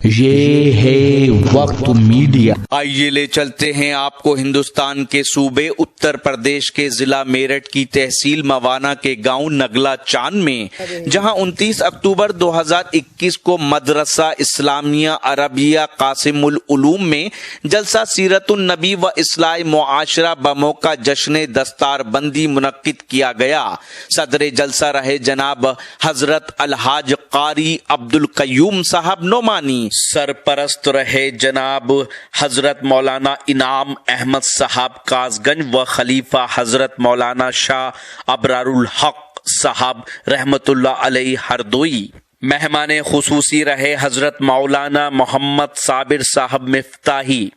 یہ ہے وقت میڈیا۔ آئیے لے چلتے ہیں آپ کو ہندوستان کے صوبے اتر پردیش کے ضلع میرٹھ کی تحصیل موانا کے گاؤں نگلا چاند میں، جہاں 29 اکتوبر 2021 کو مدرسہ اسلامیہ عربیہ قاسم العلوم میں جلسہ سیرت النبی و اصلاح معاشرہ بموقع جشن دستار بندی منعقد کیا گیا۔ صدر جلسہ رہے جناب حضرت الحاج قاری عبد القیوم صاحب نعمانی، سرپرست رہے جناب حضرت مولانا انعام احمد صاحب کاس گنج و خلیفہ حضرت مولانا شاہ ابرار الحق صاحب رحمت اللہ علیہ ہردوئی۔ مہمان خصوصی رہے حضرت مولانا محمد صابر صاحب مفتاحی۔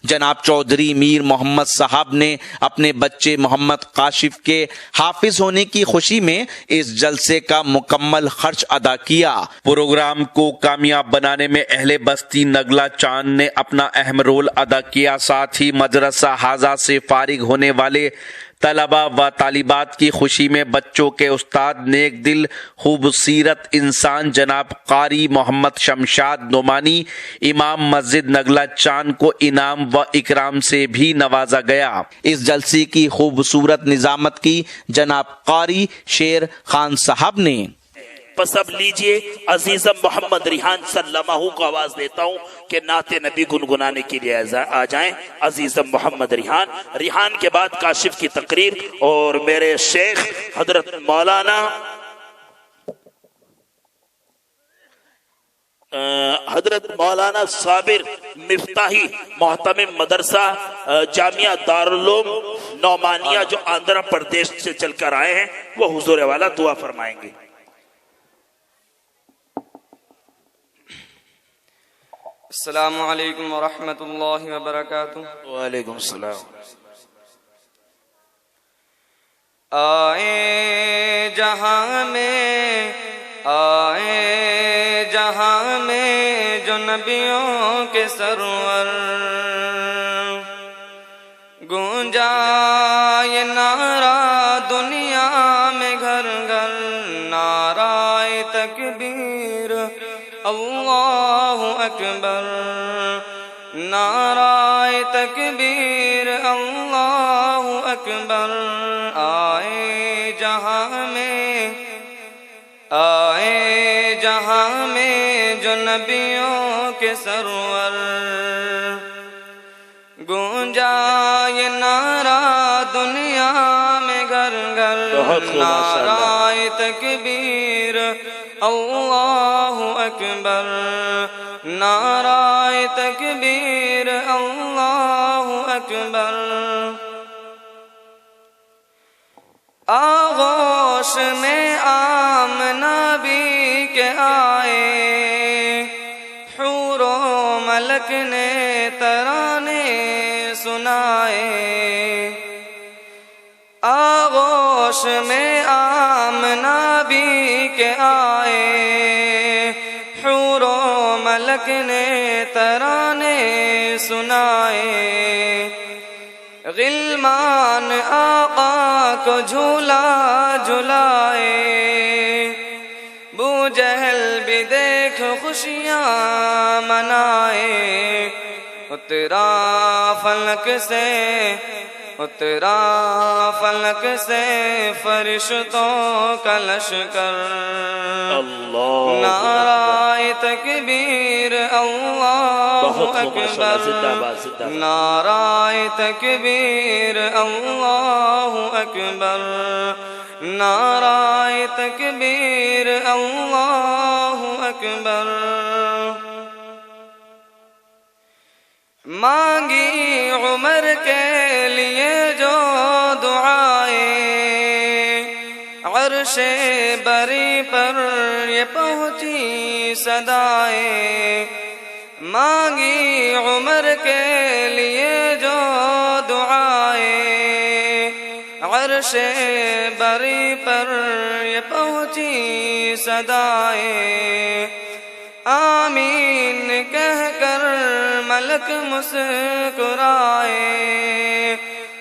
جناب چودھری میر محمد صاحب نے اپنے بچے محمد کاشف کے حافظ ہونے کی خوشی میں اس جلسے کا مکمل خرچ ادا کیا۔ پروگرام کو کامیاب بنانے میں اہل بستی نگلا چاند نے اپنا اہم رول ادا کیا، ساتھ ہی مدرسہ حاضہ سے فارغ ہونے والے طلبہ و طالبات کی خوشی میں بچوں کے استاد نیک دل خوبصیرت انسان جناب قاری محمد شمشاد نعمانی امام مسجد نگلا چاند کو انعام و اکرام سے بھی نوازا گیا۔ اس جلسے کی خوبصورت نظامت کی جناب قاری شیر خان صاحب نے۔ پس اب لیجئے عزیزم محمد ریحان سلمہ کو آواز دیتا ہوں کہ نعت نبی گنگنانے کے لیے آ جائیں۔ عزیزم محمد ریحان کے بعد کاشف کی تقریر اور میرے شیخ حضرت مولانا صابر مفتاحی محتمم مدرسہ جامعہ دارالعلوم نعمانیہ جو آندھرا پردیش سے چل کر آئے ہیں، وہ حضور والا دعا فرمائیں گے۔ السلام علیکم ورحمۃ اللہ وبرکاتہ۔ وعلیکم السلام۔ آئے جہاں میں جو نبیوں کے سرور، گونجا یہ نعرہ دنیا میں گھر گھر، نعرہ تکبیر اللہ اکبر، نعرہ تکبیر اللہ اکبر۔ آئے جہاں میں جو نبیوں کے سرور، گونجا یہ نعرہ دنیا میں گھر گھر، نعرہ تکبیر اللہ اکبر، نعرہ تکبیر اللہ اکبر۔ آغوش میں آمنہ بھی کے آئے، حور و ملک نے ترانے سنائے۔ آغوش میں آمنہ بھی کے آئے، حور و ملک نے ترانے سنائے۔ غلمان آقا کو جھولا جھلائے، بو جہل بھی دیکھ خوشیاں منائے۔ اترا فلک سے فرشتوں کا لشکر، نعرہ تکبیر اللہ اکبر، نعرہ تکبیر اللہ اکبر، نعرہ تکبیر اللہ اکبر۔ مانگی عمر کے لیے جو دعائیں، عرش بری پر یہ پہنچی صدائیں۔ مانگی عمر کے لیے جو دعائیں، عرش بری پر یہ پہنچی صدائیں۔ آمین کہہ کر ملک مسکرائے،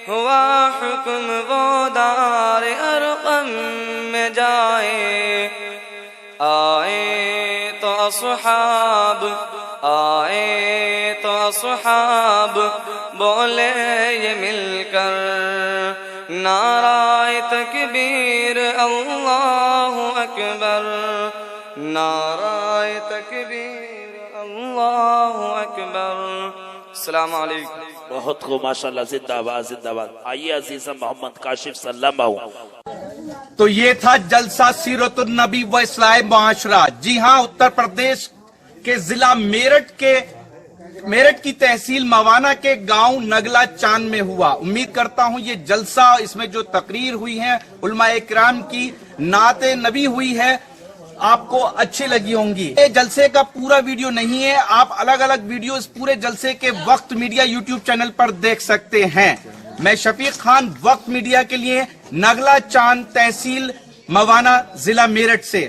ہوا حکم وہ دار ارقم میں جائے۔ آئے تو اصحاب آئے تو اصحاب بولے یہ مل کر نعرہ تکبیر اللہ اکبر، نعرہ تکبیر اللہ اکبر۔ السلام علیکم۔ بہت خوب، ماشاءاللہ، زندہ آباد زندہ آباد۔ آئیے عزیز محمد کاشف سلام آؤ۔ تو یہ تھا جلسہ سیرت النبی و اصلاح معاشرہ۔ جی ہاں، اتر پردیش کے ضلع میرٹھ کی تحصیل موانا کے گاؤں نگلا چاند میں ہوا۔ امید کرتا ہوں یہ جلسہ، اس میں جو تقریر ہوئی ہے، علماء کرام کی نعت نبی ہوئی ہے، آپ کو اچھی لگی ہوں گی۔ یہ جلسے کا پورا ویڈیو نہیں ہے، آپ الگ الگ ویڈیو اس پورے جلسے کے وقت میڈیا یوٹیوب چینل پر دیکھ سکتے ہیں۔ میں شفیق خان، وقت میڈیا کے لیے، نگلا چاند، تحصیل موانا، ضلع میرٹھ سے۔